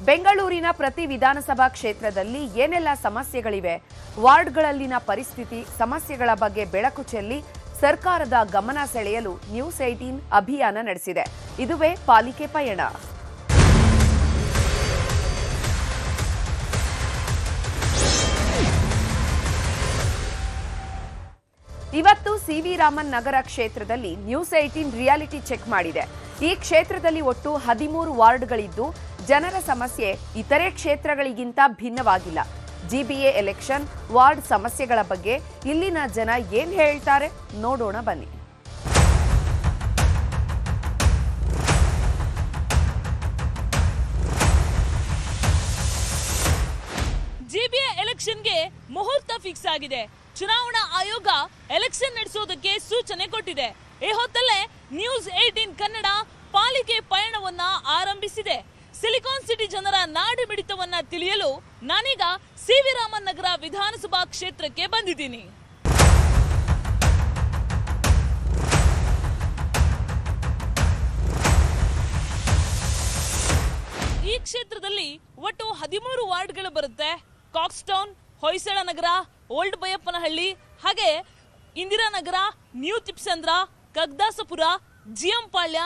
ಬೆಂಗಳೂರಿನ ಪ್ರತಿ ವಿಧಾನಸಭಾ ಕ್ಷೇತ್ರದಲ್ಲಿ ಏನೆಲ್ಲ ಸಮಸ್ಯೆಗಳಿವೆ, ವಾರ್ಡ್ಗಳಲ್ಲಿನ ಪರಿಸ್ಥಿತಿ, ಸಮಸ್ಯೆಗಳ ಬಗ್ಗೆ ಬೆಳಕು ಚೆಲ್ಲಿ ಸರ್ಕಾರದ ಗಮನ ಸೆಳೆಯಲು ನ್ಯೂಸ್ 18 ಅಭಿಯಾನ ನಡೆಸಿದೆ. ಇದುವೇ ಪಾಲಿಕೆ ಪಯಣ. ಇವತ್ತು ಸಿ.ವಿ. ರಾಮನ್ ನಗರ ಕ್ಷೇತ್ರದಲ್ಲಿ ನ್ಯೂಸ್ 18 ರಿಯಾಲಿಟಿ ಚೆಕ್ ಮಾಡಿದೆ. ಈ ಕ್ಷೇತ್ರದಲ್ಲಿ ಒಟ್ಟು 13 ವಾರ್ಡ್ಗಳಿದ್ದು ಜನರ ಸಮಸ್ಯೆ ಇತರೆ ಕ್ಷೇತ್ರಗಳಿಗಿಂತ ಭಿನ್ನವಾಗಿಲ್ಲ. ಜಿಬಿಎ ಎಲೆಕ್ಷನ್, ವಾರ್ಡ್ ಸಮಸ್ಯೆಗಳ ಬಗ್ಗೆ ಇಲ್ಲಿನ ಜನ ಏನ್ ಹೇಳ್ತಾರೆ ನೋಡೋಣ ಬನ್ನಿ. ಜಿಬಿಎ ಎಲೆಕ್ಷನ್ಗೆ ಮುಹೂರ್ತ ಫಿಕ್ಸ್ ಆಗಿದೆ. ಚುನಾವಣಾ ಆಯೋಗ ಎಲೆಕ್ಷನ್ ನಡೆಸೋದಕ್ಕೆ ಸೂಚನೆ ಕೊಟ್ಟಿದೆ. ಈ ಹೊತ್ತಲ್ಲೇ ನ್ಯೂಸ್ 18 ಕನ್ನಡ ಪಾಲಿಕೆ ಪಯಣವನ್ನ ಆರಂಭಿಸಿದೆ. ಸಿಲಿಕಾನ್ ಸಿಟಿ ಜನರ ನಾಡಿ ಮಿಡಿತವನ್ನ ತಿಳಿಯಲು ನಾನೀಗ ಸಿ.ವಿ. ರಾಮನ್ ನಗರ ವಿಧಾನಸಭಾ ಕ್ಷೇತ್ರಕ್ಕೆ ಬಂದಿದ್ದೀನಿ. ಈ ಕ್ಷೇತ್ರದಲ್ಲಿ ಒಟ್ಟು 13 ವಾರ್ಡ್ಗಳು ಬರುತ್ತೆ. ಕಾಕ್ಸ್ಟೌನ್, ಹೊಯ್ಸಳ ನಗರ, ಓಲ್ಡ್ ಬೈಯಪ್ಪನಹಳ್ಳಿ, ಹಾಗೆ ಇಂದಿರಾನಗರ, ನ್ಯೂ ತಿಪ್ಸಂದ್ರ, ಕಗ್ದಾಸಪುರ, ಜಿಎಂ ಪಾಳ್ಯ,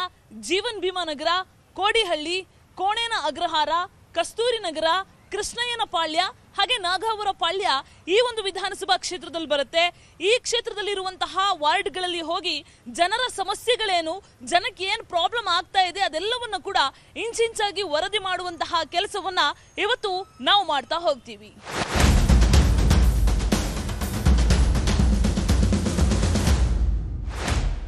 ಜೀವನ್ ಭೀಮಾ ನಗರ, ಕೋಡಿಹಳ್ಳಿ, ಕೋಣೇನ ಅಗ್ರಹಾರ, ಕಸ್ತೂರಿ ನಗರ, ಕೃಷ್ಣಯ್ಯನ ಪಾಳ್ಯ ಹಾಗೆ ನಾಗಾವರ ಪಾಳ್ಯ ಈ ಒಂದು ವಿಧಾನಸಭಾ ಕ್ಷೇತ್ರದಲ್ಲಿ ಬರುತ್ತೆ. ಈ ಕ್ಷೇತ್ರದಲ್ಲಿರುವಂತಹ ವಾರ್ಡ್ಗಳಲ್ಲಿ ಹೋಗಿ ಜನರ ಸಮಸ್ಯೆಗಳೇನು, ಜನಕ್ಕೆ ಏನು ಪ್ರಾಬ್ಲಮ್ ಆಗ್ತಾ ಇದೆ ಅದೆಲ್ಲವನ್ನ ಕೂಡ ಇಂಚಿಂಚಾಗಿ ವರದಿ ಮಾಡುವಂತಹ ಕೆಲಸವನ್ನ ಇವತ್ತು ನಾವು ಮಾಡ್ತಾ ಹೋಗ್ತೀವಿ.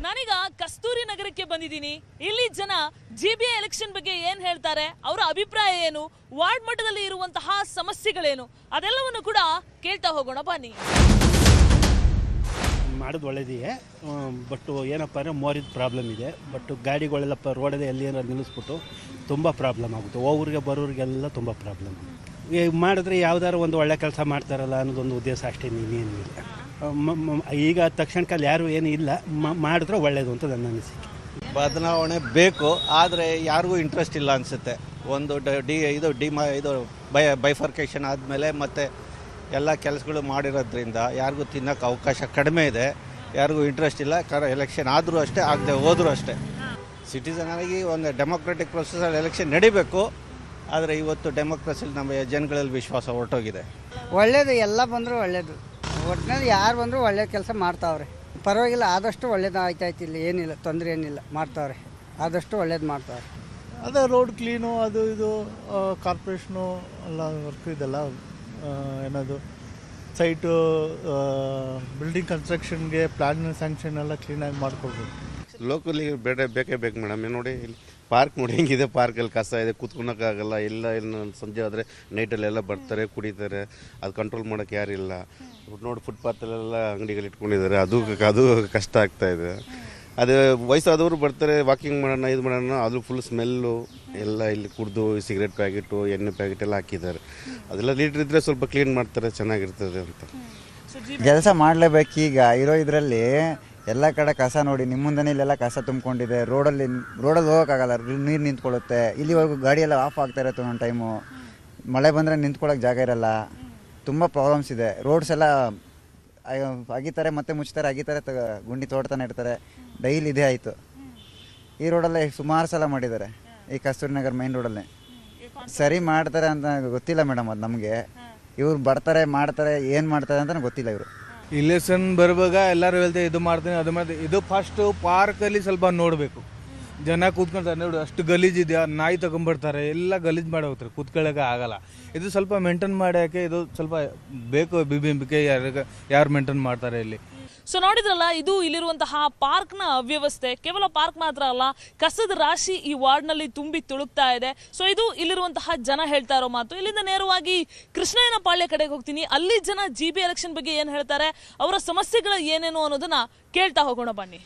ನಾನೀಗ ಕಸ್ತೂರಿ ನಗರಕ್ಕೆ ಬಂದಿದ್ದೀನಿ. ಇಲ್ಲಿ ಜನ ಜಿಬಿಎ ಎಲೆಕ್ಷನ್ ಬಗ್ಗೆ ಏನ್ ಹೇಳ್ತಾರೆ, ಅವರ ಅಭಿಪ್ರಾಯ ಏನು, ವಾರ್ಡ್ ಮಟ್ಟದಲ್ಲಿ ಇರುವಂತಹ ಸಮಸ್ಯೆಗಳೇನು ಅದೆಲ್ಲವನ್ನು ಕೂಡ ಕೇಳ್ತಾ ಹೋಗೋಣ ಬನ್ನಿ. ಮಾಡೋದು ಒಳ್ಳೇದಿದೆ, ಬಟ್ ಏನಪ್ಪ ಅಂದರೆ ಮೋರಿದ ಪ್ರಾಬ್ಲಮ್ ಇದೆ. ಬಟ್ ಗಾಡಿಗಳೆಲ್ಲ ರೋಡಲ್ಲಿ ಎಲ್ಲಿ ಏನಾದ್ರು ನಿಲ್ಲಿಸ್ಬಿಟ್ಟು ತುಂಬ ಪ್ರಾಬ್ಲಮ್ ಆಗುತ್ತೆ. ಹೋಗೋರಿಗೆ ಬರೋರಿಗೆಲ್ಲ ತುಂಬ ಪ್ರಾಬ್ಲಮ್ ಮಾಡಿದ್ರೆ ಯಾವ್ದಾದ್ರು ಒಂದು ಒಳ್ಳೆ ಕೆಲಸ ಮಾಡ್ತಾರಲ್ಲ ಅನ್ನೋದೊಂದು ಉದ್ದೇಶ ಅಷ್ಟೇ, ಇನ್ನೇನಿಲ್ಲ. ಈಗ ತಕ್ಷಣಕ್ಕಲ್ಲಿ ಯಾರು ಏನು ಇಲ್ಲ, ಮಾಡಿದ್ರೆ ಒಳ್ಳೇದು ಅಂತ ನನ್ನ ಅನಿಸಿಕೆ. ಬದಲಾವಣೆ ಬೇಕು, ಆದರೆ ಯಾರಿಗೂ ಇಂಟ್ರೆಸ್ಟ್ ಇಲ್ಲ ಅನಿಸುತ್ತೆ. ಒಂದು ಬೈಫರ್ಕೇಷನ್ ಆದಮೇಲೆ ಮತ್ತು ಎಲ್ಲ ಕೆಲಸಗಳು ಮಾಡಿರೋದ್ರಿಂದ ಯಾರಿಗೂ ತಿನ್ನೋಕ್ಕೆ ಅವಕಾಶ ಕಡಿಮೆ ಇದೆ, ಯಾರಿಗೂ ಇಂಟ್ರೆಸ್ಟ್ ಇಲ್ಲ. ಎಲೆಕ್ಷನ್ ಆದರೂ ಅಷ್ಟೇ, ಆಗದೆ ಹೋದರೂ ಅಷ್ಟೇ. ಸಿಟಿಸನ್ ಆಗಿ ಒಂದು ಡೆಮೋಕ್ರೆಟಿಕ್ ಪ್ರೊಸೆಸಲ್ಲಿ ಎಲೆಕ್ಷನ್ ನಡಿಬೇಕು, ಆದರೆ ಇವತ್ತು ಡೆಮೋಕ್ರಸಿಲಿ ನಮ್ಮ ಜನಗಳಲ್ಲಿ ವಿಶ್ವಾಸ ಹೊರಟೋಗಿದೆ. ಒಳ್ಳೇದು, ಎಲ್ಲ ಬಂದರೂ ಒಳ್ಳೇದು. ಒಟ್ಟಿನಲ್ಲಿ ಯಾರು ಬಂದರೂ ಒಳ್ಳೆ ಕೆಲಸ ಮಾಡ್ತಾವ್ರೆ, ಪರವಾಗಿಲ್ಲ. ಆದಷ್ಟು ಒಳ್ಳೇದು ಆಯ್ತಾಯ್ತು, ಇಲ್ಲಿ ಏನಿಲ್ಲ, ತೊಂದರೆ ಏನಿಲ್ಲ, ಮಾಡ್ತಾವ್ರೆ. ಆದಷ್ಟು ಒಳ್ಳೇದು ಮಾಡ್ತಾವ್ರೆ. ಅದೇ ರೋಡ್ ಕ್ಲೀನು, ಅದು ಇದು ಕಾರ್ಪೊರೇಷನು ಎಲ್ಲ ವರ್ಕ್ ಇದೆಲ್ಲ ಏನದು ಸೈಟು ಬಿಲ್ಡಿಂಗ್ ಕನ್ಸ್ಟ್ರಕ್ಷನ್ಗೆ ಪ್ಲಾನ್ ಸ್ಯಾಂಕ್ಷನ್ ಎಲ್ಲ ಕ್ಲೀನಾಗಿ ಮಾಡಿಕೊಡ್ಬೇಕು. ಲೋಕಲಿಗೆ ಬೇಕೇ ಬೇಕು ಮೇಡಮ್. ನೋಡಿ ಇಲ್ಲಿ ಪಾರ್ಕ್ ನೋಡಿ ಹೆಂಗಿದೆ, ಪಾರ್ಕಲ್ಲಿ ಕಸ ಇದೆ, ಕೂತ್ಕೊಳಕ್ಕಾಗಲ್ಲ. ಇಲ್ಲ ಇನ್ನು ಸಂಜೆ ಆದರೆ ನೈಟಲ್ಲೆಲ್ಲ ಬರ್ತಾರೆ, ಕುಡಿತಾರೆ, ಅದು ಕಂಟ್ರೋಲ್ ಮಾಡೋಕ್ಕೆ ಯಾರಿಲ್ಲ. ನೋಡಿ ಫುಟ್ಪಾತಲ್ಲೆಲ್ಲ ಅಂಗಡಿಗಳು ಇಟ್ಕೊಂಡಿದ್ದಾರೆ, ಅದು ಕಷ್ಟ ಆಗ್ತಾಯಿದೆ. ಅದೇ ವಯಸ್ಸಾದವರು ಬರ್ತಾರೆ, ವಾಕಿಂಗ್ ಮಾಡೋಣ, ಇದು ಮಾಡೋಣ, ಅದು ಫುಲ್ ಸ್ಮೆಲ್ಲು ಎಲ್ಲ. ಇಲ್ಲಿ ಕುಡಿದು ಸಿಗರೇಟ್ ಪ್ಯಾಕೆಟು, ಎಣ್ಣೆ ಪ್ಯಾಕೆಟ್ ಎಲ್ಲ ಹಾಕಿದ್ದಾರೆ. ಅದೆಲ್ಲ ಲೀಟ್ರ್ ಇದ್ದರೆ ಸ್ವಲ್ಪ ಕ್ಲೀನ್ ಮಾಡ್ತಾರೆ, ಚೆನ್ನಾಗಿರ್ತದೆ ಅಂತ. ಕೆಲಸ ಮಾಡಲೇಬೇಕು. ಈಗ ಇರೋ ಇದರಲ್ಲಿ ಎಲ್ಲ ಕಡೆ ಕಸ ನೋಡಿ, ನಿಮ್ಮ ಮುಂದೆ ಇಲ್ಲೆಲ್ಲ ಕಸ ತುಂಬಿಕೊಂಡಿದೆ. ರೋಡಲ್ಲಿ ಹೋಗೋಕ್ಕಾಗಲ್ಲ, ನೀರು ನಿಂತ್ಕೊಳ್ಳುತ್ತೆ. ಇಲ್ಲಿವರೆಗೂ ಗಾಡಿ ಎಲ್ಲ ಆಫ್ ಆಗ್ತಾ ಇರುತ್ತೆ ಒಂದೊಂದು ಟೈಮು. ಮಳೆ ಬಂದರೆ ನಿಂತ್ಕೊಳ್ಳೋಕೆ ಜಾಗ ಇರಲ್ಲ, ತುಂಬ ಪ್ರಾಬ್ಲಮ್ಸ್ ಇದೆ. ರೋಡ್ಸ್ ಎಲ್ಲ ಅಗಿತಾರೆ, ಮತ್ತೆ ಮುಚ್ತಾರೆ, ಅಗಿತಾರೆ, ಗುಂಡಿ ತೋಡ್ತಾನೆ ಇರ್ತಾರೆ. ಡೈಲಿ ಇದೇ ಆಯಿತು. ಈ ರೋಡಲ್ಲೇ ಸುಮಾರು ಸಲ ಮಾಡಿದ್ದಾರೆ, ಈ ಕಸ್ತೂರಿ ನಗರ್ ಮೈನ್ ರೋಡಲ್ಲೇ. ಸರಿ ಮಾಡ್ತಾರೆ ಅಂತ ಗೊತ್ತಿಲ್ಲ ಮೇಡಮ್, ಅದು ನಮಗೆ. ಇವ್ರು ಬರ್ತಾರೆ, ಮಾಡ್ತಾರೆ, ಏನು ಮಾಡ್ತಾರೆ ಅಂತ ಗೊತ್ತಿಲ್ಲ. ಇವರು ಇಲೆಕ್ಷನ್ ಬರುವಾಗ ಎಲ್ಲರೂ ಹೇಳ್ತಾರೆ ಇದು ಮಾಡ್ತೀನಿ, ಅದು ಮಾಡ್ತೀನಿ. ಇದು ಫಸ್ಟು ಪಾರ್ಕಲ್ಲಿ ಸ್ವಲ್ಪ ನೋಡಬೇಕು, ಜನ ಕೂತ್ಕೊಳ್ತಾರೆ. ನೋಡಿ ಅಷ್ಟು ಗಲೀಜಿದೆಯಾ, ನಾಯಿ ತಗೊಂಡ್ಬರ್ತಾರೆ, ಎಲ್ಲ ಗಲೀಜು ಮಾಡಿ ಹೋಗ್ತಾರೆ, ಕೂತ್ಕೊಳ್ಳೋಕೆ ಆಗಲ್ಲ. ಇದು ಸ್ವಲ್ಪ ಮೇಂಟೈನ್ ಮಾಡೋಕ್ಕೆ ಇದು ಸ್ವಲ್ಪ ಬೇಕು. BBMP ಯಾರು ಮೇಂಟೈನ್ ಮಾಡ್ತಾರೆ ಇಲ್ಲಿ. ಸೊ ನೋಡಿದ್ರಲ್ಲ, ಇದು ಇಲ್ಲಿರುವಂತಹ ಪಾರ್ಕ್ನ ಅವ್ಯವಸ್ಥೆ. ಕೇವಲ ಪಾರ್ಕ್ ಮಾತ್ರ ಅಲ್ಲ, ಕಸದ ರಾಶಿ ಈ ವಾರ್ಡ್ನಲ್ಲಿ ತುಂಬಿ ತುಳುಕ್ತಾ ಇದೆ. ಸೊ ಇದು ಇಲ್ಲಿರುವಂತಹ ಜನ ಹೇಳ್ತಾ ಇರೋ ಮಾತು. ಇಲ್ಲಿಂದ ನೇರವಾಗಿ ಕೃಷ್ಣಯ್ಯನ ಪಾಳ್ಯ ಕಡೆಗೆ ಹೋಗ್ತೀನಿ. ಅಲ್ಲಿ ಜನ ಜಿಬಿಎ ಎಲೆಕ್ಷನ್ ಬಗ್ಗೆ ಏನು ಹೇಳ್ತಾರೆ, ಅವರ ಸಮಸ್ಯೆಗಳು ಏನೇನು ಅನ್ನೋದನ್ನ ಕೇಳ್ತಾ ಹೋಗೋಣ ಬನ್ನಿ.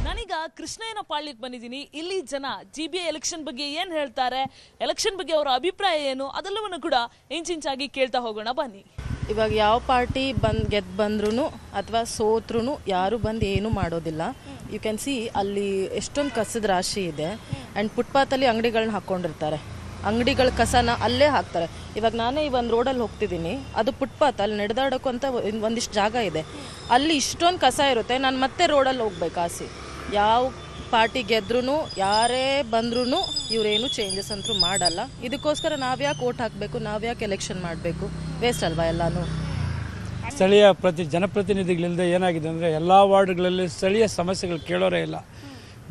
ನಾನೀಗ ಕೃಷ್ಣಯ್ಯನ ಪಾಳ್ಯಕ್ಕೆ ಬಂದಿದ್ದೀನಿ. ಇಲ್ಲಿ ಜನ ಜಿಬಿಎ ಎಲೆಕ್ಷನ್ ಬಗ್ಗೆ ಏನು ಹೇಳ್ತಾರೆ, ಎಲೆಕ್ಷನ್ ಬಗ್ಗೆ ಅವರ ಅಭಿಪ್ರಾಯ ಏನು ಅದೆಲ್ಲವನ್ನು ಕೂಡ ಇಂಚಿಂಚಾಗಿ ಕೇಳ್ತಾ ಹೋಗೋಣ ಬನ್ನಿ. ಇವಾಗ ಯಾವ ಪಾರ್ಟಿ ಗೆದ್ದು ಬಂದ್ರೂ ಅಥವಾ ಸೋತ್ರೂ ಯಾರು ಬಂದು ಏನೂ ಮಾಡೋದಿಲ್ಲ. ಯು ಕ್ಯಾನ್ ಸಿ ಅಲ್ಲಿ ಎಷ್ಟೊಂದು ಕಸದ ರಾಶಿ ಇದೆ. ಆ್ಯಂಡ್ ಫುಟ್ಪಾತಲ್ಲಿ ಅಂಗಡಿಗಳನ್ನ ಹಾಕ್ಕೊಂಡಿರ್ತಾರೆ. ಅಂಗಡಿಗಳ ಕಸನ ಅಲ್ಲೇ ಹಾಕ್ತಾರೆ. ಇವಾಗ ನಾನೇ ಒಂದು ರೋಡಲ್ಲಿ ಹೋಗ್ತಿದ್ದೀನಿ, ಅದು ಫುಟ್ಪಾತ್, ಅಲ್ಲಿ ನಡೆದಾಡೋಕ್ಕೂ ಅಂತ ಒಂದಿಷ್ಟು ಜಾಗ ಇದೆ. ಅಲ್ಲಿ ಇಷ್ಟೊಂದು ಕಸ ಇರುತ್ತೆ. ನಾನು ಮತ್ತೆ ರೋಡಲ್ಲಿ ಹೋಗ್ಬೇಕು ಆಸಿ. ಯಾವ ಪಾರ್ಟಿ ಗೆದ್ರೂ ಯಾರೇ ಬಂದ್ರೂ ಇವರೇನು ಚೇಂಜಸ್ ಅಂತೂ ಮಾಡಲ್ಲ. ಇದಕ್ಕೋಸ್ಕರ ನಾವ್ಯಾಕೆ ಓಟ್ ಹಾಕಬೇಕು, ನಾವ್ಯಾಕೆ ಎಲೆಕ್ಷನ್ ಮಾಡಬೇಕು? ವೇಸ್ಟ್ ಅಲ್ವಾ ಎಲ್ಲನೂ. ಸ್ಥಳೀಯ ಜನಪ್ರತಿನಿಧಿಗಳಿಂದ ಏನಾಗಿದೆ ಅಂದರೆ ಎಲ್ಲ ವಾರ್ಡ್ಗಳಲ್ಲಿ ಸ್ಥಳೀಯ ಸಮಸ್ಯೆಗಳು ಕೇಳೋರೇ ಇಲ್ಲ.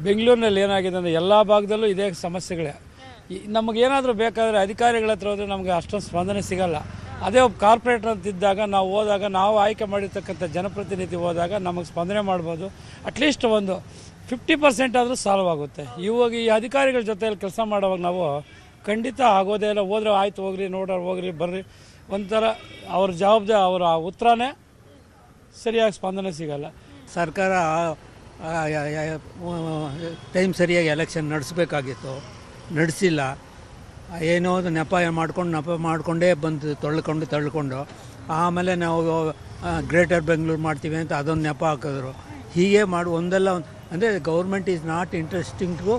ಬೆಂಗಳೂರಿನಲ್ಲಿ ಏನಾಗಿದೆ ಅಂದರೆ ಎಲ್ಲ ಭಾಗದಲ್ಲೂ ಇದೇ ಸಮಸ್ಯೆಗಳೇ. ನಮಗೇನಾದರೂ ಬೇಕಾದರೆ ಅಧಿಕಾರಿಗಳ ಹತ್ರ ಹೋದರೆ ನಮಗೆ ಅಷ್ಟೊಂದು ಸ್ಪಂದನೆ ಸಿಗೋಲ್ಲ. ಅದೇ ಒಬ್ಬ ಕಾರ್ಪೊರೇಟರ್ ಅಂತಿದ್ದಾಗ ನಾವು ಹೋದಾಗ, ನಾವು ಆಯ್ಕೆ ಮಾಡಿರ್ತಕ್ಕಂಥ ಜನಪ್ರತಿನಿಧಿ ಹೋದಾಗ ನಮಗೆ ಸ್ಪಂದನೆ ಮಾಡ್ಬೋದು. ಅಟ್ಲೀಸ್ಟ್ ಒಂದು 50% ಆದರೂ ಸಾಲ್ವ್ ಆಗುತ್ತೆ. ಇವಾಗ ಈ ಅಧಿಕಾರಿಗಳ ಜೊತೆಯಲ್ಲಿ ಕೆಲಸ ಮಾಡೋವಾಗ ನಾವು ಖಂಡಿತ ಆಗೋದೇ ಇಲ್ಲ. ಹೋದ್ರೆ ಆಯ್ತು, ಹೋಗ್ರಿ, ನೋಡೋರು ಹೋಗ್ರಿ, ಬರ್ರಿ, ಒಂಥರ ಅವ್ರ ಜವಾಬ್ದಾರಿ, ಅವರ ಉತ್ತರನೇ ಸರಿಯಾಗಿ ಸ್ಪಂದನೆ ಸಿಗೋಲ್ಲ. ಸರ್ಕಾರ ಟೈಮ್ ಸರಿಯಾಗಿ ಎಲೆಕ್ಷನ್ ನಡೆಸಬೇಕಾಗಿತ್ತು, ನಡೆಸಿಲ್ಲ. ಏನೋ ಒಂದು ನೆಪ ಮಾಡಿಕೊಂಡೇ ಬಂದು ತಳ್ಕೊಂಡು ಆಮೇಲೆ ನಾವು ಗ್ರೇಟರ್ ಬೆಂಗಳೂರು ಮಾಡ್ತೀವಿ ಅಂತ ಅದೊಂದು ನೆಪ ಹಾಕಿದ್ರು. ಹೀಗೆ ಒಂದೆಲ್ಲ ಅಂದರೆ government is not interesting to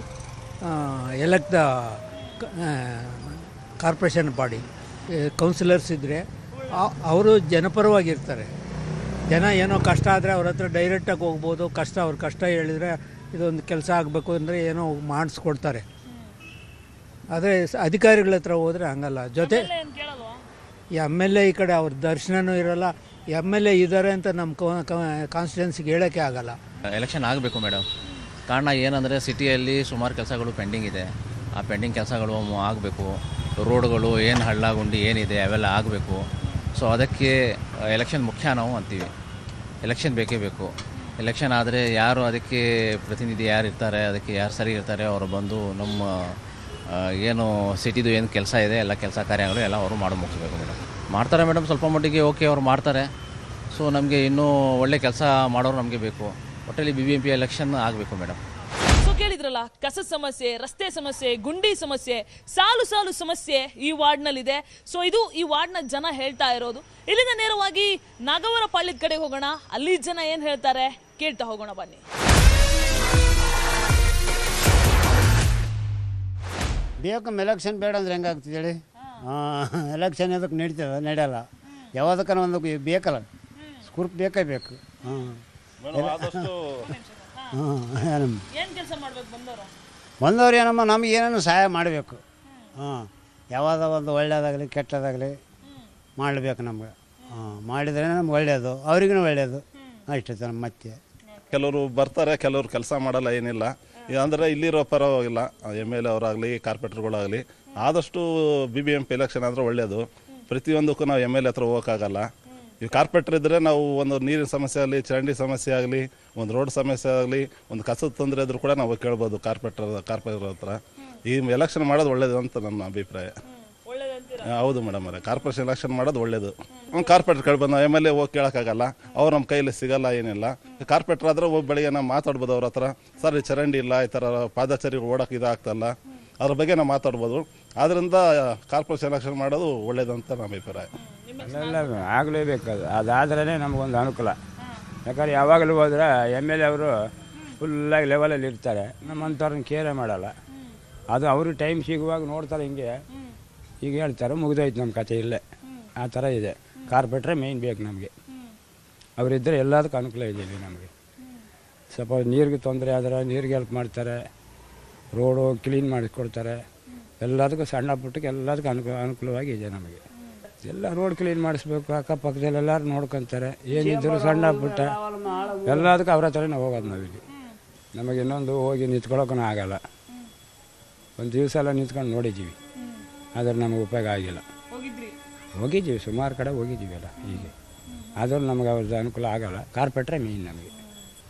elect the corporation body. Councillors ಇದ್ದರೆ ಅವರು ಜನಪರವಾಗಿರ್ತಾರೆ. ಜನ ಏನೋ ಕಷ್ಟ ಆದರೆ ಅವ್ರ ಹತ್ರ ಡೈರೆಕ್ಟಾಗಿ ಹೋಗ್ಬೋದು. ಅವ್ರ ಕಷ್ಟ ಹೇಳಿದರೆ ಇದೊಂದು ಕೆಲಸ ಆಗಬೇಕು ಅಂದರೆ ಏನೋ ಮಾಡಿಸ್ಕೊಡ್ತಾರೆ. ಆದರೆ ಅಧಿಕಾರಿಗಳ ಹತ್ರ ಹೋದರೆ ಹಂಗಲ್ಲ. ಜೊತೆ MLA ಈ ಕಡೆ ಅವ್ರ ದರ್ಶನವೂ ಇರೋಲ್ಲ. MLA ಇದ್ದಾರೆ ಅಂತ ನಮ್ಮ ಕಾನ್ಸ್ಟಿಟ್ಯೂನ್ಸಿಗೆ ಹೇಳೋಕ್ಕೆ ಆಗಲ್ಲ. ಎಲೆಕ್ಷನ್ ಆಗಬೇಕು ಮೇಡಮ್. ಕಾರಣ ಏನಂದರೆ ಸಿಟಿಯಲ್ಲಿ ಸುಮಾರು ಕೆಲಸಗಳು ಪೆಂಡಿಂಗ್ ಇದೆ. ಆ ಪೆಂಡಿಂಗ್ ಕೆಲಸಗಳು ಆಗಬೇಕು. ರೋಡ್ಗಳು ಏನು ಹಳ್ಳ ಗುಂಡಿ ಏನಿದೆ ಅವೆಲ್ಲ ಆಗಬೇಕು. ಸೊ ಅದಕ್ಕೆ ಎಲೆಕ್ಷನ್ ಮುಖ್ಯ ನಾವು ಅಂತೀವಿ. ಎಲೆಕ್ಷನ್ ಬೇಕೇ ಬೇಕು. ಎಲೆಕ್ಷನ್ ಆದರೆ ಯಾರು ಅದಕ್ಕೆ ಪ್ರತಿನಿಧಿ ಯಾರು ಇರ್ತಾರೆ, ಅದಕ್ಕೆ ಯಾರು ಸರಿ ಇರ್ತಾರೆ, ಅವರು ಬಂದು ನಮ್ಮ ಏನು ಸಿಟಿದು ಏನು ಕೆಲಸ ಇದೆ ಎಲ್ಲ ಕೆಲಸ ಕಾರ್ಯಗಳು ಎಲ್ಲ ಅವರು ಮಾಡಿ ಮುಗಿಸ್ಬೇಕು ಮೇಡಮ್. ಮಾಡ್ತಾರೆ ಮೇಡಮ್, ಸ್ವಲ್ಪ ಮಟ್ಟಿಗೆ ಓಕೆ ಅವ್ರು ಮಾಡ್ತಾರೆ. ಸೊ ನಮಗೆ ಇನ್ನೂ ಒಳ್ಳೆ ಕೆಲಸ ಮಾಡೋರು ನಮಗೆ ಬೇಕು. ಒಟ್ಟಲ್ಲಿ BBMP ಎಲೆಕ್ಷನ್ ಆಗಬೇಕು ಮೇಡಮ್. ಸೊ ಕೇಳಿದ್ರಲ್ಲ, ಕಸದ ಸಮಸ್ಯೆ, ರಸ್ತೆ ಸಮಸ್ಯೆ, ಗುಂಡಿ ಸಮಸ್ಯೆ, ಸಾಲು ಸಾಲು ಸಮಸ್ಯೆ ಈ ವಾರ್ಡ್ನಲ್ಲಿದೆ. ಸೊ ಇದು ಈ ವಾರ್ಡ್ನ ಜನ ಹೇಳ್ತಾ ಇರೋದು. ಇಲ್ಲಿಂದ ನೇರವಾಗಿ ನಾಗವರ ಪಾಳ್ಯದ ಕಡೆ ಹೋಗೋಣ. ಅಲ್ಲಿ ಜನ ಏನು ಹೇಳ್ತಾರೆ ಕೇಳ್ತಾ ಹೋಗೋಣ ಬನ್ನಿ. ಬೇಕು ಎಲೆಕ್ಷನ್ ಬೇಡ ಅಂದ್ರೆ ಹೆಂಗಾಗ್ತದೆ ಹೇಳಿ? ಎಲೆಕ್ಷನ್ ಅದಕ್ಕೆ ನಡೆಯಲ್ಲ. ಯಾವುದಕ್ಕನ ಒಂದು ಬೇಕಲ್ಲ, ಸ್ಕೂರ್ಪ್ ಬೇಕೇ ಬೇಕು. ಬಂದವ್ರು ಏನಮ್ಮ ನಮಗೆ ಏನೇನು ಸಹಾಯ ಮಾಡಬೇಕು. ಯಾವುದೋ ಒಂದು ಒಳ್ಳೆಯದಾಗಲಿ ಕೆಟ್ಟದಾಗಲಿ ಮಾಡಬೇಕು ನಮ್ಗೆ. ಮಾಡಿದ್ರೆ ನಮ್ಗೆ ಒಳ್ಳೆಯದು, ಅವ್ರಿಗೂ ಒಳ್ಳೆಯದು. ಅಷ್ಟೇ ನಮ್ಮ ಮತ್ತೆ ಕೆಲವರು ಬರ್ತಾರೆ, ಕೆಲವರು ಕೆಲಸ ಮಾಡಲ್ಲ, ಏನಿಲ್ಲ. ಅಂದರೆ ಇಲ್ಲಿರೋ ಪರವಾಗಿಲ್ಲ, MLA ಅವರಾಗಲಿ ಕಾರ್ಪೊರೇಟರ್ಗಳಾಗಲಿ ಆದಷ್ಟು BBMP ಎಲೆಕ್ಷನ್ ಅಂದರೆ ಒಳ್ಳೆಯದು. ಪ್ರತಿಯೊಂದಕ್ಕೂ ನಾವು MLA ಹತ್ರ ಹೋಗೋಕ್ಕಾಗಲ್ಲ. ಈ ಕಾರ್ಪೊರೇಟರ್ ಇದ್ದರೆ ನಾವು ಒಂದು ನೀರಿನ ಸಮಸ್ಯೆ ಆಗಲಿ, ಚರಂಡಿ ಸಮಸ್ಯೆ ಆಗಲಿ, ಒಂದು ರೋಡ್ ಸಮಸ್ಯೆ ಆಗಲಿ, ಒಂದು ಕಸದ ತೊಂದರೆ ಇದ್ರೂ ಕೂಡ ನಾವು ಕೇಳ್ಬೋದು ಕಾರ್ಪೊರೇಟರ್ ಹತ್ರ. ಈ ಎಲೆಕ್ಷನ್ ಮಾಡೋದು ಒಳ್ಳೇದು ಅಂತ ನನ್ನ ಅಭಿಪ್ರಾಯ. ಹೌದು ಮೇಡಮ್ ಅವರೇ, ಕಾರ್ಪೊರೇಷನ್ ಎಲೆಕ್ಷನ್ ಮಾಡೋದು ಒಳ್ಳೇದು. ಕಾರ್ಪೊರೇಟರ್ ಕೇಳ್ಬೋದು, ನಾವು MLA ಹೋಗಿ ಕೇಳೋಕ್ಕಾಗಲ್ಲ, ಅವ್ರು ನಮ್ಮ ಕೈಯಲ್ಲಿ ಸಿಗಲ್ಲ, ಏನಿಲ್ಲ. ಕಾರ್ಪೊರೇಟರ್ ಆದ್ರೆ ಹೋಗಿ ಬೆಳಿಗ್ಗೆ ನಾವು ಮಾತಾಡ್ಬೋದು ಅವ್ರ ಹತ್ರ. ಸರ್ ಈ ಚರಂಡಿ ಇಲ್ಲ, ಈ ಥರ ಪಾದಚಾರಿ ಓಡೋಕೆ ಇದಾಗ್ತಲ್ಲ, ಅದ್ರ ಬಗ್ಗೆ ನಾವು ಮಾತಾಡ್ಬೋದು. ಆದ್ದರಿಂದ ಕಾರ್ಪೊರೇಷನ್ ಎಲೆಕ್ಷನ್ ಮಾಡೋದು ಒಳ್ಳೇದು ಅಂತ ನಮ್ಮ ಅಭಿಪ್ರಾಯ. ಆಗಲೇಬೇಕು. ಅದಾದ್ರೇ ನಮಗೊಂದು ಅನುಕೂಲ. ಯಾಕಂದ್ರೆ ಯಾವಾಗಲೂ ಹೋದ್ರೆ MLA ಅವರು ಫುಲ್ಲಾಗಿ ಲೆವೆಲಲ್ಲಿ ಇರ್ತಾರೆ, ನಮ್ಮಂಥವ್ರನ್ನ ಕೇರೇ ಮಾಡಲ್ಲ. ಅದು ಅವರು ಟೈಮ್ ಸಿಗುವಾಗ ನೋಡ್ತಾರೆ, ಹಿಂಗೆ ಈಗ ಹೇಳ್ತಾರೆ ಮುಗಿದೋಯ್ತು ನಮ್ಮ ಕಥೆ ಇಲ್ಲೇ. ಆ ಥರ ಇದೆ. ಕಾರ್ಪೊರೇಟ್ರೇ ಮೇಯ್ನ್ ಬೇಕು ನಮಗೆ. ಅವರಿದ್ದರೆ ಎಲ್ಲದಕ್ಕೂ ಅನುಕೂಲ ಇದೆ ಇಲ್ಲಿ ನಮಗೆ. ಸ್ವಲ್ಪ ನೀರಿಗೆ ತೊಂದರೆ ಆದರೆ ನೀರಿಗೆ ಹೆಲ್ಪ್ ಮಾಡ್ತಾರೆ, ರೋಡು ಕ್ಲೀನ್ ಮಾಡಿಸ್ಕೊಡ್ತಾರೆ. ಎಲ್ಲದಕ್ಕೂ ಸಣ್ಣ ಪುಟ್ಟಕ್ಕೆ ಎಲ್ಲದಕ್ಕೂ ಅನುಕೂಲವಾಗಿದೆ ನಮಗೆ. ಎಲ್ಲ ರೋಡ್ ಕ್ಲೀನ್ ಮಾಡಿಸ್ಬೇಕು, ಅಕ್ಕಪಕ್ಕದಲ್ಲಿ ಎಲ್ಲರೂ ನೋಡ್ಕೊತಾರೆ. ಏನಿದ್ರು ಸಣ್ಣ ಪುಟ್ಟ ಎಲ್ಲದಕ್ಕೂ ಅವ್ರ ಹತ್ರನೇ ಹೋಗೋದು ನಾವಿಲ್ಲಿ. ನಮಗೆ ಇನ್ನೊಂದು ಹೋಗಿ ನಿಂತ್ಕೊಳ್ಳೋಕ್ಕೂ ಆಗಲ್ಲ. ಒಂದು ದಿವಸ ಎಲ್ಲ ನಿಂತ್ಕೊಂಡು ನೋಡಿದ್ದೀವಿ, ಆದರೆ ನಮಗೆ ಉಪಯೋಗ ಆಗಿಲ್ಲ. ಹೋಗಿದ್ದೀವಿ, ಸುಮಾರು ಕಡೆ ಹೋಗಿದ್ದೀವಿ ಎಲ್ಲ. ಹೀಗೆ ಆದರೂ ನಮಗೆ ಅವ್ರದ್ದು ಅನುಕೂಲ ಆಗಲ್ಲ. ಕಾರ್ಪೊರೇಟ್ರೇ ಮೇಯ್ನ್ ನಮಗೆ.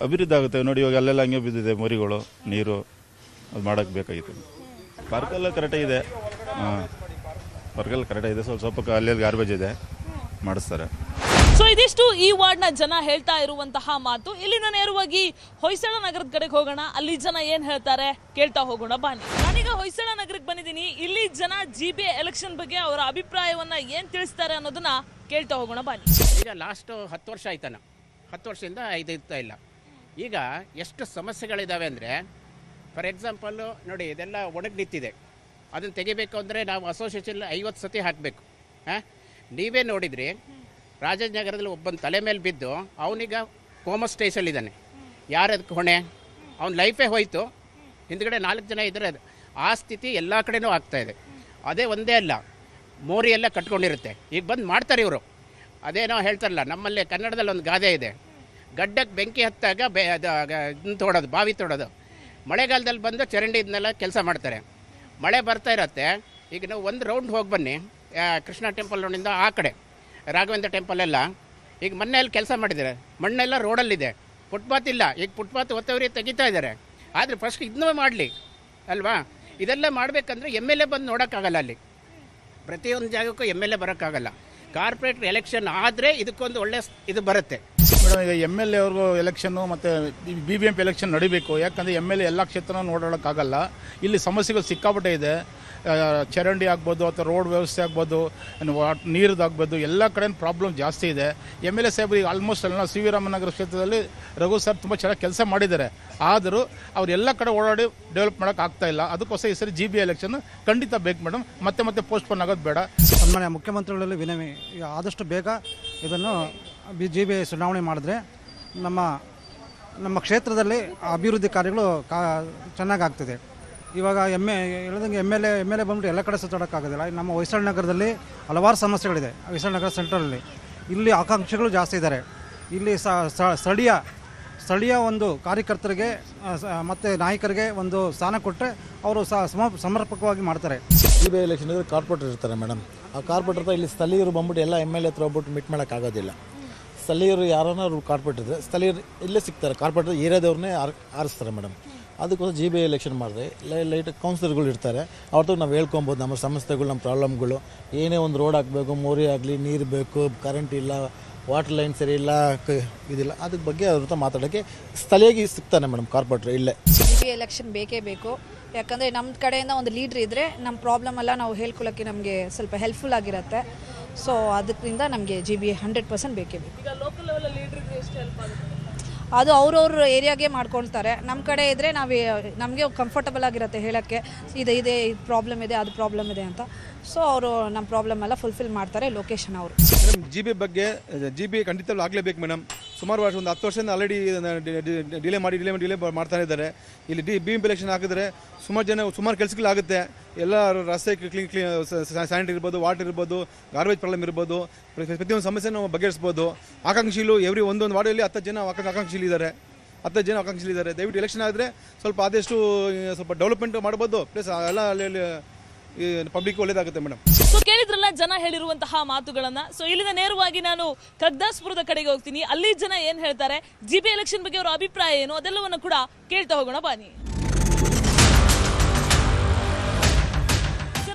ಅಭಿವೃದ್ಧಿ ಆಗುತ್ತೆ ನೋಡಿ. ಇವಾಗ ಅಲ್ಲೆಲ್ಲ ಹಂಗೆ ಬಿದ್ದಿದೆ ಮರಿಗಳು, ನೀರು, ಅದು ಮಾಡೋಕ್ಕೆ ಬೇಕಾಗಿತ್ತು. ಪಾರ್ಕೆಲ್ಲ ಕರೆಕ್ಟಾಗಿದೆ. ಪಾರ್ಕೆಲ್ಲ ಕರೆಕ್ಟಾಗಿದೆ. ಸ್ವಲ್ಪ ಅಲ್ಲಿ ಗಾರ್ಬೇಜ್ ಇದೆ, ಮಾಡಿಸ್ತಾರೆ. ಸೊ ಇದಿಷ್ಟು ಈ ವಾರ್ಡ್ನ ಜನ ಹೇಳ್ತಾ ಇರುವಂತಹ ಮಾತು. ಇಲ್ಲಿಂದ ನೇರವಾಗಿ ಹೊಯ್ಸಳ ನಗರದ ಕಡೆಗೆ ಹೋಗೋಣ. ಅಲ್ಲಿ ಜನ ಏನ್ ಹೇಳ್ತಾರೆ ಕೇಳ್ತಾ ಹೋಗೋಣ ಬನ್ನಿ. ನಾನೀಗ ಹೊಯ್ಸಳ ನಗರಕ್ಕೆ ಬಂದಿದ್ದೀನಿ. ಇಲ್ಲಿ ಜನ GBA ಎಲೆಕ್ಷನ್ ಬಗ್ಗೆ ಅವರ ಅಭಿಪ್ರಾಯವನ್ನ ಏನ್ ತಿಳಿಸ್ತಾರೆ ಅನ್ನೋದನ್ನ ಕೇಳ್ತಾ ಹೋಗೋಣ ಬನ್ನಿ. ಈಗ ಲಾಸ್ಟ್ 10 ವರ್ಷ ಆಯ್ತಾನ, 10 ವರ್ಷದಿಂದ ಇದು ಇರ್ತಾ ಇಲ್ಲ. ಈಗ ಎಷ್ಟು ಸಮಸ್ಯೆಗಳಿದ್ದಾವೆ ಅಂದರೆ, ಫಾರ್ ಎಕ್ಸಾಂಪಲ್ಲು ನೋಡಿ, ಇದೆಲ್ಲ ಒಣಗಿ ನಿಂತಿದೆ. ಅದನ್ನು ತೆಗಿಬೇಕು ಅಂದರೆ ನಾವು ಅಸೋಸಿಯೇಷನ್ 50 ಸತಿ ಹಾಕಬೇಕು. ನೀವೇ ನೋಡಿದ್ರಿ, ರಾಜಾಜಿನಗರದಲ್ಲಿ ಒಬ್ಬನ ತಲೆ ಮೇಲೆ ಬಿದ್ದು ಅವನೀಗ ಕೋಮಾ ಸ್ಟೇಜಲ್ಲಿದ್ದಾನೆ. ಯಾರದಕ್ಕೆ ಹೊಣೆ? ಅವನ ಲೈಫೇ ಹೋಯಿತು. ಹಿಂದ್ಗಡೆ 4 ಜನ ಇದ್ದರೆ ಆ ಸ್ಥಿತಿ ಎಲ್ಲ ಕಡೆನೂ ಆಗ್ತಾಯಿದೆ. ಅದೇ ಒಂದೇ ಅಲ್ಲ, ಮೋರಿ ಎಲ್ಲ ಕಟ್ಕೊಂಡಿರುತ್ತೆ. ಈಗ ಬಂದು ಮಾಡ್ತಾರೆ ಇವರು. ಅದೇನೋ ಹೇಳ್ತಾರಲ್ಲ, ನಮ್ಮಲ್ಲಿ ಕನ್ನಡದಲ್ಲಿ ಒಂದು ಗಾದೆ ಇದೆ, ಗಡ್ಡಕ್ಕೆ ಬೆಂಕಿ ಹತ್ತಾಗ ಇದನ್ನು ತೋಡೋದು, ಬಾವಿ ತೋಡೋದು. ಮಳೆಗಾಲದಲ್ಲಿ ಬಂದು ಚರಂಡಿ ಇದನ್ನೆಲ್ಲ ಕೆಲಸ ಮಾಡ್ತಾರೆ. ಮಳೆ ಬರ್ತಾ ಇರತ್ತೆ. ಈಗ ನಾವು ಒಂದು ರೌಂಡ್ ಹೋಗಿ ಬನ್ನಿ, ಕೃಷ್ಣ ಟೆಂಪಲ್ ರೋಡಿಂದ ಆ ಕಡೆ ರಾಘವೇಂದ್ರ ಟೆಂಪಲ್ಲೆಲ್ಲ ಈಗ ಮೊನ್ನೆಯಲ್ಲಿ ಕೆಲಸ ಮಾಡಿದ್ದಾರೆ. ಮಣ್ಣೆಲ್ಲ ರೋಡಲ್ಲಿದೆ, ಫುಟ್ಪಾತ್ ಇಲ್ಲ. ಈಗ ಫುಟ್ಪಾತ್ ಒತ್ತವರಿ ತೆಗಿತಾ ಇದ್ದಾರೆ. ಆದರೆ ಫಸ್ಟ್ ಇದನ್ನೂ ಮಾಡಲಿ ಅಲ್ವಾ? ಇದೆಲ್ಲ ಮಾಡಬೇಕಂದ್ರೆ MLA ಬಂದು ನೋಡೋಕ್ಕಾಗಲ್ಲ. ಅಲ್ಲಿ ಪ್ರತಿಯೊಂದು ಜಾಗಕ್ಕೂ MLA ಬರೋಕ್ಕಾಗಲ್ಲ. ಕಾರ್ಪೊರೇಟರ್ ಎಲೆಕ್ಷನ್ ಆದರೆ ಇದಕ್ಕೊಂದು ಒಳ್ಳೆ ಇದು ಬರುತ್ತೆ. ಮೇಡಮ್, ಈಗ MLA ಅವ್ರಿಗೂ ಎಲೆಕ್ಷನ್ನು ಮತ್ತು BBMP ಎಲೆಕ್ಷನ್ ನಡಿಬೇಕು. ಯಾಕಂದರೆ MLA ಎಲ್ಲ ಕ್ಷೇತ್ರನೂ ನೋಡೋಕ್ಕಾಗಲ್ಲ. ಇಲ್ಲಿ ಸಮಸ್ಯೆಗಳು ಸಿಕ್ಕಾಪಟ್ಟೆ ಇದೆ. ಚರಂಡಿ ಆಗ್ಬೋದು ಅಥವಾ ರೋಡ್ ವ್ಯವಸ್ಥೆ ಆಗ್ಬೋದು, ನೀರದಾಗ್ಬೋದು, ಎಲ್ಲ ಕಡೆ ಪ್ರಾಬ್ಲಮ್ ಜಾಸ್ತಿ ಇದೆ. MLA ಸಾಹೇಬರು ಈಗ ಆಲ್ಮೋಸ್ಟ್ ಎಲ್ಲ ಸಿ ವಿ ರಾಮನಗರ ಕ್ಷೇತ್ರದಲ್ಲಿ ರಘು ಸರ್ ತುಂಬ ಚೆನ್ನಾಗಿ ಕೆಲಸ ಮಾಡಿದ್ದಾರೆ. ಆದರೂ ಅವ್ರು ಎಲ್ಲ ಕಡೆ ಓಡಾಡಿ ಡೆವಲಪ್ ಮಾಡೋಕೆ ಆಗ್ತಾ ಇಲ್ಲ. ಅದಕ್ಕೋಸ್ಕರ ಈ ಸರಿ GB ಎಲೆಕ್ಷನ್ ಖಂಡಿತ ಬೇಕು ಮೇಡಮ್. ಮತ್ತೆ ಪೋಸ್ಟ್ಪೋನ್ ಆಗೋದು ಬೇಡ. ಸನ್ಮಾನ್ಯ ಮುಖ್ಯಮಂತ್ರಿಗಳಲ್ಲಿ ವಿನವಿ, ಆದಷ್ಟು ಬೇಗ ಇದನ್ನು GB ಚುನಾವಣೆ ಮಾಡಿದ್ರೆ ನಮ್ಮ ಕ್ಷೇತ್ರದಲ್ಲಿ ಅಭಿವೃದ್ಧಿ ಕಾರ್ಯಗಳು ಚೆನ್ನಾಗಾಗ್ತಿದೆ. ಇವಾಗ ಹೇಳ್ದಂಗೆ MLA ಬಂದ್ಬಿಟ್ಟು ಎಲ್ಲ ಕಡೆ ಸುತ್ತಾಡೋಕ್ಕಾಗೋದಿಲ್ಲ. ನಮ್ಮ ಹೊಯ್ಸಳ ನಗರದಲ್ಲಿ ಹಲವಾರು ಸಮಸ್ಯೆಗಳಿದೆ. ಹೊಯ್ಸಳ ನಗರ ಸೆಂಟ್ರಲ್ಲಿ ಇಲ್ಲಿ ಆಕಾಂಕ್ಷಿಗಳು ಜಾಸ್ತಿ ಇದ್ದಾರೆ. ಇಲ್ಲಿ ಸ್ಥಳೀಯ ಒಂದು ಕಾರ್ಯಕರ್ತರಿಗೆ ಮತ್ತು ನಾಯಕರಿಗೆ ಒಂದು ಸ್ಥಾನ ಕೊಟ್ಟರೆ ಅವರು ಸಮರ್ಪಕವಾಗಿ ಮಾಡ್ತಾರೆ. GB ಎಲೆಕ್ಷನ್ ಇದ್ರೆ ಕಾರ್ಪೊರೇಟರ್ ಇರ್ತಾರೆ ಮೇಡಮ್. ಆ ಕಾರ್ಪೊರೇಟರ್ ಹತ್ರ ಇಲ್ಲಿ ಸ್ಥಳೀಯರು ಬಂದ್ಬಿಟ್ಟು ಎಲ್ಲ MLA ಹತ್ರ ಹೋಗ್ಬಿಟ್ಟು ಮೀಟ್ ಮಾಡೋಕ್ಕಾಗೋದಿಲ್ಲ. ಸ್ಥಳೀಯರು ಯಾರನ್ನ ಅವ್ರು ಕಾರ್ಪೊರೇಟರ್ ಇದ್ದರೆ ಸ್ಥಳೀಯರು ಇಲ್ಲೇ ಸಿಗ್ತಾರೆ. ಕಾರ್ಪೊರೇಟರ್ ಏರಿಯಾದವ್ರನ್ನೇ ಆರಿಸ್ತಾರೆ ಮೇಡಮ್. ಅದಕ್ಕೋಸ್ಕರ GB ಎಲೆಕ್ಷನ್ ಮಾಡಿದ್ರೆ ಲೈಟ್ ಕೌನ್ಸಿಲರ್ಗಳು ಇರ್ತಾರೆ. ಅವ್ರದ್ದು ನಾವು ಹೇಳ್ಕೊಬೋದು ನಮ್ಮ ಸಮಸ್ಯೆಗಳು, ನಮ್ಮ ಪ್ರಾಬ್ಲಮ್ಗಳು. ಏನೇ ಒಂದು ರೋಡ್ ಹಾಕಬೇಕು, ಮೋರಿ ಆಗಲಿ, ನೀರು ಬೇಕು, ಕರೆಂಟ್ ಇಲ್ಲ, ವಾಟರ್ ಲೈನ್ ಸರಿ ಇಲ್ಲ, ಇದಿಲ್ಲ, ಅದ್ರ ಬಗ್ಗೆ ಅವ್ರ ಹತ್ರ ಮಾತಾಡೋಕ್ಕೆ ಸ್ಥಳೀಯವಾಗಿ ಸಿಗ್ತಾನೆ ಮೇಡಮ್ ಕಾರ್ಪೊರೇಟರ್ ಇಲ್ಲೇ. GB ಎಲೆಕ್ಷನ್ ಬೇಕೇ ಬೇಕು. ಯಾಕಂದರೆ ನಮ್ಮ ಕಡೆಯಿಂದ ಒಂದು ಲೀಡ್ರ್ ಇದ್ದರೆ ನಮ್ಮ ಪ್ರಾಬ್ಲಮ್ ಎಲ್ಲ ನಾವು ಹೇಳ್ಕೊಳ್ಳೋಕ್ಕೆ ನಮಗೆ ಸ್ವಲ್ಪ ಹೆಲ್ಪ್ಫುಲ್ ಆಗಿರುತ್ತೆ. ಸೊ ಅದರಿಂದ ನಮಗೆ GB 100% ಬೇಕೇ ಬೇಕು. ಈಗ ಲೋಕಲ್ ಲೆವೆಲ್ ಲೀಡರ್ ಇದ್ರೆ ಎಷ್ಟು ಹೆಲ್ಪ್ ಆಗುತ್ತೆ? ಅದು ಅವ್ರವ್ರ ಏರಿಯಾಗೆ ಮಾಡ್ಕೊಳ್ತಾರೆ. ನಮ್ಮ ಕಡೆ ಇದ್ದರೆ ನಮಗೆ ಕಂಫರ್ಟಬಲ್ ಆಗಿರುತ್ತೆ ಹೇಳೋಕ್ಕೆ, ಇದೆ ಪ್ರಾಬ್ಲಮ್ ಇದೆ, ಅದು ಪ್ರಾಬ್ಲಮ್ ಇದೆ ಅಂತ. ಸೊ ಅವರು ನಮ್ಮ ಪ್ರಾಬ್ಲಮ್ ಎಲ್ಲ ಫುಲ್ಫಿಲ್ ಮಾಡ್ತಾರೆ ಲೊಕೇಶನ್ ಅವರು. ಮೇಡಮ್, GB ಖಂಡಿತವೂ ಆಗಲೇಬೇಕು ಮೇಡಮ್. ಸುಮಾರು ವರ್ಷ ಒಂದು 10 ವರ್ಷದಿಂದ ಆಲ್ರೆಡಿ ಡಿಲೇ ಮಾಡ್ತಾನೆ ಇದ್ದಾರೆ. ಇಲ್ಲಿ BBMP ಎಲೆಕ್ಷನ್ ಹಾಕಿದ್ರೆ ಸುಮಾರು ಕೆಲಸಗಳಾಗುತ್ತೆ. ಎಲ್ಲ ರಸ್ತೆ ಕ್ಲೀನ್ ಸ್ಯಾನಿಟರಿ ಇರ್ಬೋದು, ವಾಟರ್ ಇರ್ಬೋದು, ಗಾರ್ಬೇಜ್ ಪ್ರಾಬ್ಲಮ್ ಇರ್ಬೋದು, ಪ್ರತಿಯೊಂದು ಸಮಸ್ಯೆ ನಾವು ಬಗೆಹರಿಸ್ಬೋದು. ಆಕಾಂಕ್ಷಿಗಳು ಒಂದೊಂದು ವಾರ್ಡಲ್ಲಿ 10 ಜನ ಆಕಾಂಕ್ಷಿಗಳಿದ್ದಾರೆ. ದಯವಿಟ್ಟು ಎಲೆಕ್ಷನ್ ಆದರೆ ಸ್ವಲ್ಪ ಆದಷ್ಟು ಸ್ವಲ್ಪ ಡೆವಲಪ್ಮೆಂಟ್ ಮಾಡ್ಬೋದು. ಪ್ಲಸ್ ಎಲ್ಲ ಪಬ್ಲಿಕ್ ಒಳ್ಳೇದಾಗುತ್ತೆ ಮೇಡಮ್. ಸೊ ಕೇಳಿದ್ರಲ್ಲ ಜನ ಹೇಳಿರುವಂತಹ ಮಾತುಗಳನ್ನ. ಸೊ ಇಲ್ಲಿಂದ ನೇರವಾಗಿ ನಾನು ಕಗ್ದಾಸ್ಪುರದ ಕಡೆಗೆ ಹೋಗ್ತೀನಿ. ಅಲ್ಲಿ ಜನ ಏನ್ ಹೇಳ್ತಾರೆ, GB ಎಲೆಕ್ಷನ್ ಬಗ್ಗೆ ಅವರ ಅಭಿಪ್ರಾಯ ಏನು, ಅದೆಲ್ಲವನ್ನು ಕೂಡ ಕೇಳ್ತಾ ಹೋಗೋಣ ಬನ್ನಿ.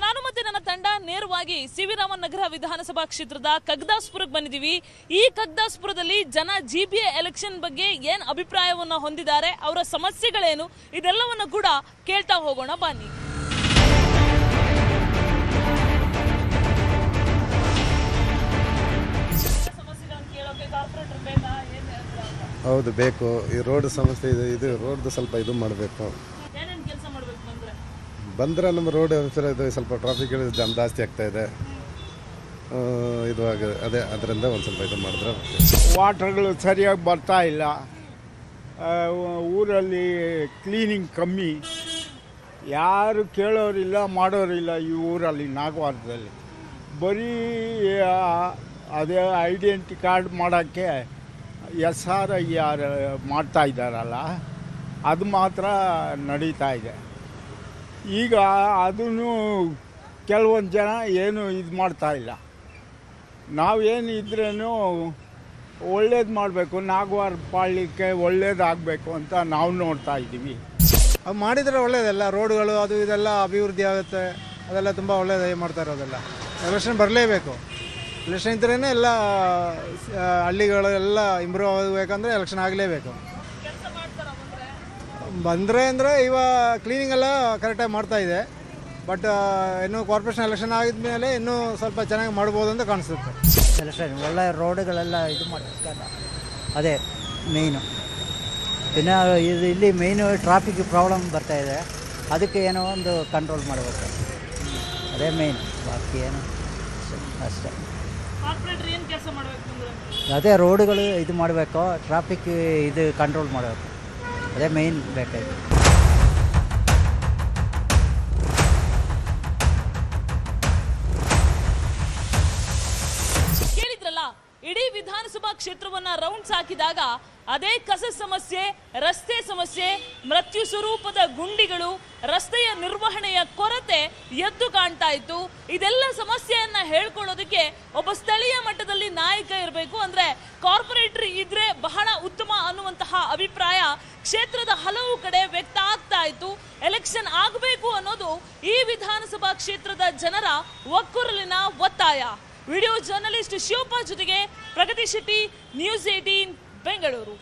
ನಾನು ಮತ್ತೆ ನನ್ನ ತಂಡ ನೇರವಾಗಿ ಸಿ ವಿ ರಾಮನ್ ನಗರ ವಿಧಾನಸಭಾ ಕ್ಷೇತ್ರದ ಕಗ್ದಾಸ್ಪುರಕ್ಕೆ ಬಂದಿದ್ದೀವಿ. ಈ ಕಗ್ದಾಸ್ಪುರದಲ್ಲಿ ಜನ GB ಎಲೆಕ್ಷನ್ ಬಗ್ಗೆ ಏನ್ ಅಭಿಪ್ರಾಯವನ್ನ ಹೊಂದಿದ್ದಾರೆ, ಅವರ ಸಮಸ್ಯೆಗಳೇನು, ಇದೆಲ್ಲವನ್ನು ಕೂಡ ಕೇಳ್ತಾ ಹೋಗೋಣ ಬನ್ನಿ. ಹೌದು, ಬೇಕು. ಈ ರೋಡ್ ಸಮಸ್ಯೆ ಇದೆ. ಇದು ರೋಡ್ದು ಸ್ವಲ್ಪ ಇದು ಮಾಡಬೇಕು. ಬಂದರೆ ನಮ್ಮ ರೋಡ್ ಇದು ಸ್ವಲ್ಪ ಟ್ರಾಫಿಕ್ ಜಾಮ್ ಜಾಸ್ತಿ ಆಗ್ತಾ ಇದೆ. ಅದೇ ಅದರಿಂದ ಒಂದು ಸ್ವಲ್ಪ ಇದು ಮಾಡಿದ್ರೆ. ವಾಟರ್ಗಳು ಸರಿಯಾಗಿ ಬರ್ತಾ ಇಲ್ಲ. ಊರಲ್ಲಿ ಕ್ಲೀನಿಂಗ್ ಕಮ್ಮಿ. ಯಾರು ಕೇಳೋರಿಲ್ಲ, ಮಾಡೋರಿಲ್ಲ. ಈ ಊರಲ್ಲಿ ನಾಗವಾರದಲ್ಲಿ ಬರೀ ಅದೇ ಐಡೆಂಟಿ ಕಾರ್ಡ್ ಮಾಡೋಕ್ಕೆ SRIR ಮಾಡ್ತಾ ಇದ್ದಾರಲ್ಲ, ಅದು ಮಾತ್ರ ನಡೀತಾ ಇದೆ. ಈಗ ಅದನ್ನು ಕೆಲವೊಂದು ಜನ ಏನು ಇದು ಮಾಡ್ತಾ ಇಲ್ಲ. ನಾವೇನು ಇದ್ರೂ ಒಳ್ಳೇದು ಮಾಡಬೇಕು, ನಾಗವಾರ ಪಾಳ್ಯಕ್ಕೆ ಒಳ್ಳೇದಾಗಬೇಕು ಅಂತ ನಾವು ನೋಡ್ತಾ ಇದ್ದೀವಿ. ಅದು ಮಾಡಿದರೆ ಒಳ್ಳೇದಲ್ಲ. ರೋಡ್ಗಳು ಅದು ಇದೆಲ್ಲ ಅಭಿವೃದ್ಧಿ ಆಗುತ್ತೆ. ಅದೆಲ್ಲ ತುಂಬ ಒಳ್ಳೇದಾಗಿ ಮಾಡ್ತಾ ಇರೋದೆಲ್ಲ. ಎಲೆಕ್ಷನ್ ಬರಲೇಬೇಕು. ಎಲೆಕ್ಷನ್ ಇದ್ರೇ ಎಲ್ಲ ಹಳ್ಳಿಗಳು ಎಲ್ಲ ಇಂಪ್ರೂವ್ ಆಗಬೇಕಂದ್ರೆ ಎಲೆಕ್ಷನ್ ಆಗಲೇಬೇಕು. ಬಂದರೆ ಅಂದರೆ ಕ್ಲೀನಿಂಗ್ ಎಲ್ಲ ಕರೆಕ್ಟಾಗಿ ಮಾಡ್ತಾ ಇದೆ. ಬಟ್ ಇನ್ನೂ ಕಾರ್ಪೊರೇಷನ್ ಎಲೆಕ್ಷನ್ ಆಗಿದ್ಮೇಲೆ ಇನ್ನೂ ಸ್ವಲ್ಪ ಚೆನ್ನಾಗಿ ಮಾಡ್ಬೋದು ಅಂತ ಕಾಣಿಸುತ್ತೆ. ಎಲೆಕ್ಷನ್ ಒಳ್ಳೆ ರೋಡುಗಳೆಲ್ಲ ಇದು ಮಾಡ್ತಾರೆ, ಅದೇ ಮೇಯ್ನು. ಇನ್ನು ಇಲ್ಲಿ ಮೇಯ್ನು ಟ್ರಾಫಿಕ್ ಪ್ರಾಬ್ಲಮ್ ಬರ್ತಾಯಿದೆ, ಅದಕ್ಕೆ ಏನೋ ಒಂದು ಕಂಟ್ರೋಲ್ ಮಾಡಬೇಕು, ಅದೇ ಮೇಯ್ನ್, ಬಾಕಿ ಏನು ಅಷ್ಟೇ. ಕಾರ್ಪೊರೇಟರ್ ಏನು ಕೆಲಸ ಮಾಡಬೇಕು ಅಂದ್ರೆ ಅದೇ ರೋಡುಗಳು ಇದು ಮಾಡಬೇಕು, ಟ್ರಾಫಿಕ್ ಇದು ಕಂಟ್ರೋಲ್ ಮಾಡಬೇಕು, ಅದೇ ಮೇಯ್ನ್ ಬೇಕಾಯ್ತು. ಕೇಳಿದ್ರಲ್ಲ, ಇಡೀ ವಿಧಾನಸಭಾ ಕ್ಷೇತ್ರವನ್ನ ರೌಂಡ್ಸ್ ಹಾಕಿದಾಗ ಅದೇ ಕಸ ಸಮಸ್ಯೆ, ರಸ್ತೆ ಸಮಸ್ಯೆ, ಮೃತ್ಯು ಸ್ವರೂಪದ ಗುಂಡಿಗಳು, ರಸ್ತೆಯ ನಿರ್ವಹಣೆಯ ಕೊರತೆ ಎದ್ದು ಕಾಣ್ತಾ ಇತ್ತು. ಇದೆಲ್ಲ ಸಮಸ್ಯೆಯನ್ನ ಹೇಳ್ಕೊಳ್ಳೋದಕ್ಕೆ ಒಬ್ಬ ಸ್ಥಳೀಯ ಮಟ್ಟದಲ್ಲಿ ನಾಯಕ ಇರಬೇಕು, ಅಂದ್ರೆ ಕಾರ್ಪೊರೇಟರ್ ಇದ್ರೆ ಬಹಳ ಉತ್ತಮ ಅನ್ನುವಂತಹ ಅಭಿಪ್ರಾಯ ಕ್ಷೇತ್ರದ ಹಲವು ಕಡೆ ವ್ಯಕ್ತ ಆಗ್ತಾ ಇತ್ತು. ಎಲೆಕ್ಷನ್ ಆಗಬೇಕು ಅನ್ನೋದು ಈ ವಿಧಾನಸಭಾ ಕ್ಷೇತ್ರದ ಜನರ ಒಕ್ಕೊರಲಿನ ಒತ್ತಾಯ. ವಿಡಿಯೋ ಜರ್ನಲಿಸ್ಟ್ ಶಿವಪ್ಪ ಜೊತೆಗೆ ಪ್ರಗತಿ ಶೆಟ್ಟಿ, ನ್ಯೂಸ್ 18 ಬೆಂಗಳೂರು.